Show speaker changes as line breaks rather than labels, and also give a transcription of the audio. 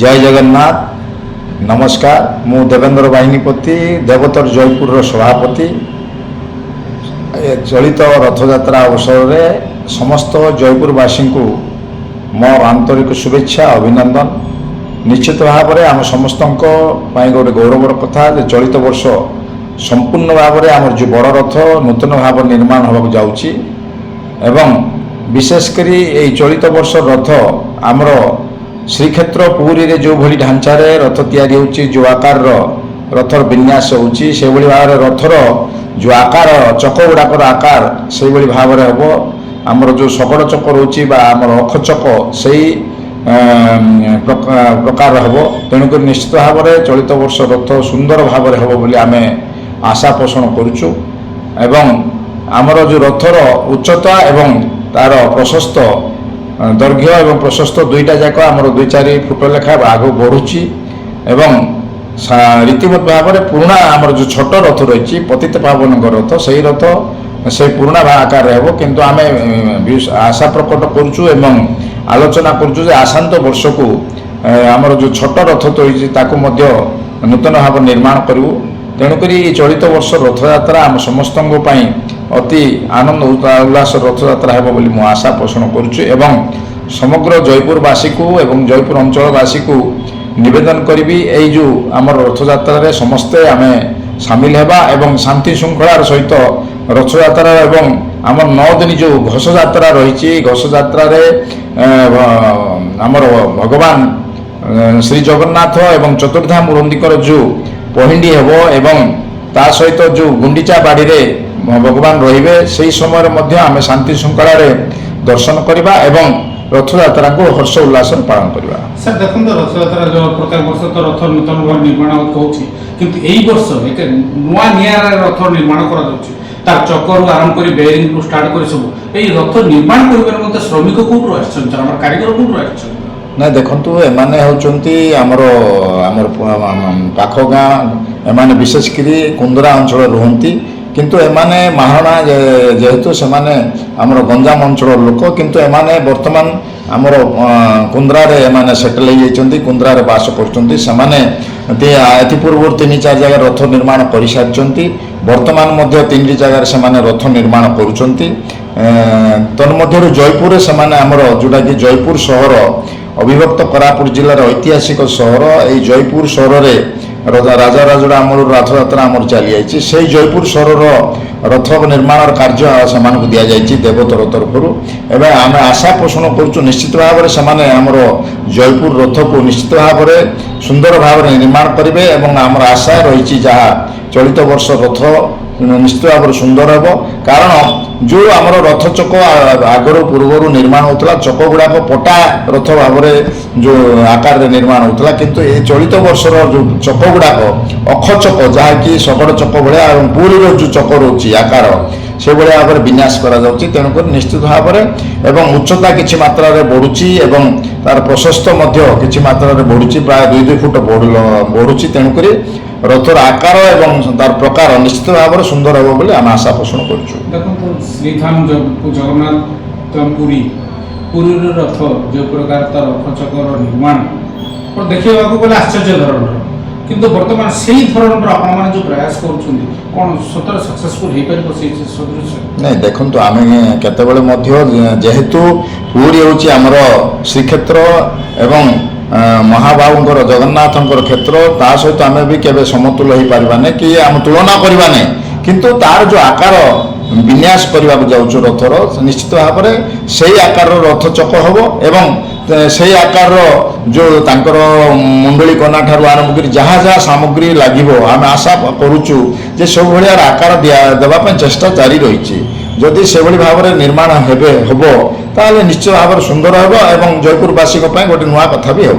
जय जगन्नाथ नमस्कार मु देवेंद्र बाहिनीपति देवतर जयपुर सभापति चलित रथयात्रा अवसर में समस्त जयपुरवासी को मोर आंतरिक शुभेच्छा अभिनंदन। निश्चित भाव में आम समस्त गोटे गौरवर कथा चलित वर्ष संपूर्ण भाव में आम जो बड़ रथ नूतन भाव निर्माण होगा जाऊँगी एवं विशेषकर ये चलित वर्ष रथ आमर श्रीक्षेत्र पुरी रे जो भली ढांचार रथ तैयारी होची जो आकार रथर विन्यास होची से भली भाव रथर जो आकार चक गुड़ाकर आकार से भली भाव में हम आमर जो शगड़ चक रोची आमर अख चक से प्रकार हम तेणुक निश्चित भाव में चलित वर्ष रथ सुंदर भाव में हम बोली आम आशा पोषण करुचु एवं आमर जो रथर उच्चता एवं तार प्रशस्त दैर्घ्य एवं प्रशस्त दुईटा जाक आमर 2-4 फुट लेखा आग बढ़ुची एवं रीतिमत भाव में पुराणा आमर जो छोट रथ रही पतित पावन रथ से रथ से पुराणा आकार हो किंतु आम आशा प्रकट करुचु एवं आलोचना करुचु आसंत वर्ष को आमर जो छोट रथ रही नूतन भाव निर्माण करूँ। तेणुक चलित वर्ष रथयात्रा आम समस्त अति आनंद उल्लास रथयात्रा हो बोली मु आशा पोषण करुछु एवं समग्र जयपुरवासी को एवं जयपुर अंचलवासी को निवेदन करी एई जो आमर रथयात्रा रे समस्ते आमे सामिल हेबा एवं शांति श्रृंखलार सहित रथयात्रा एवं आमर 9 दिन जो घोष यात्रा रही घोष यात्रा रे आमर भगवान श्री जगन्नाथ एवं चतुर्धाम मुरंदीकर जो पहिंडी हेबो एवं ता सहित जो गुंडीचा बाड़ी रे भगवान रहिबे से समय आम शांति श्रृंखला दर्शन करवा एवं रथयात्रा को हर्ष उल्लास पालन करवा।
सर देखो रथयात्रा जो प्रत्येक वर्ष तो रथ नूतन भाव निर्माण कहूँ किंतु एई वर्ष एक नुआ नियार रथ निर्माण करा जाउछि तार चक्कर आरंभ कर बेयरिंग स्टार्ट कर सब एई रथ निर्माण करिबार मते श्रमिक कोठु आछन हमर कारीगर कोठु आछन
ना देखंतु एमाने होचंती हमर पाख गाँ एमाने विशेषकर कुंदरा अंचल रुहंती किंतु एमाने महारणा जेहेतु से आमर गंजाम अंचल लोक किंतु एमाने वर्तमान आमर कुंद्रा रे एमाने सेटल हो जाइछंती कुंद्रा रे बास करछंती सेमाने एथि पूर्व 3-4 जगह रथ निर्माण कर सारिछंती वर्तमान मध्य 3 जगह सेमाने रथ निर्माण करूछंती तन्मध्यरु जयपुर सेमाने आमर जोटा कि जयपुर सहर अविभक्त कोरापुट जिलार ऐतिहासिक सहर এই जयपुर सहर रे राजा राजड़ा आमर रथयात्रा आमर चली जाइए से जयपुर सहर रथ निर्माण कार्य से दि जाइए देवतर तरफ एवं आम आशा पोषण करुँ निश्चित भाव में से आमर जयपुर रथ को निश्चित भाव में सुंदर भाव में निर्माण करेंगे एवं आमर आशा रही जहाँ चलित वर्ष रथ निश्चित भाव में सुंदर हे कारण जो आमर रथ चक आगर पूर्वर निर्माण होता चक गुड़ाक पटा रथ भाव में जो आकार रे निर्माण होता किंतु ये चलित वर्षर जो चक गुड़ाक अख चक जहाँकि शगड़ चक भाया पुरी जो चक रोचे आकार से भाया भाव में विन्यास तेणुक निश्चित भाव में एवं उच्चता किसी मात्रा बढ़ुची एवं तार प्रशस्त किसी मात्रा बढ़ुची प्राय 2-2 फुट बढ़ुची तेणुक रथर आकार एवं तार प्रकार निश्चित भाव में सुंदर हे बोली आम आशा पोषण कर
श्रीधाम जगन्नाथ पुरी पुरी रथ जो प्रकार तार रथ चकर निर्माण देखा गले आश्चर्य धरण किंतु वर्तमान से ही धरण आपने जो प्रयास कौन सतर सक्सेसफुल हो पार सदृश
नहीं देखु आम केतबले जेहेतु पुरी हूँ आमर श्रीक्षेत्र एवं महाबाबुंर जगन्नाथ क्षेत्र ता सहित आम भी केवे समतुल हो पार्बाने कि आम तुलना करवाने किंतु तार जो आकार विन्यास करने को जाऊँ रथर निश्चित भाव में से आकार रथ चक हम एवं से आकार जो तांकर मुंडली कना ठार आरंभ कर जहाँ जहाँ सामग्री लगे आम आशा करुचु जे सब भाया आकार देवाई चेष्टा जारी रही जदि से भाव में निर्माण हम ताले निश्चित भाव में सुंदर हे जयपुरवासी गोटे नुआ कथा भी हे।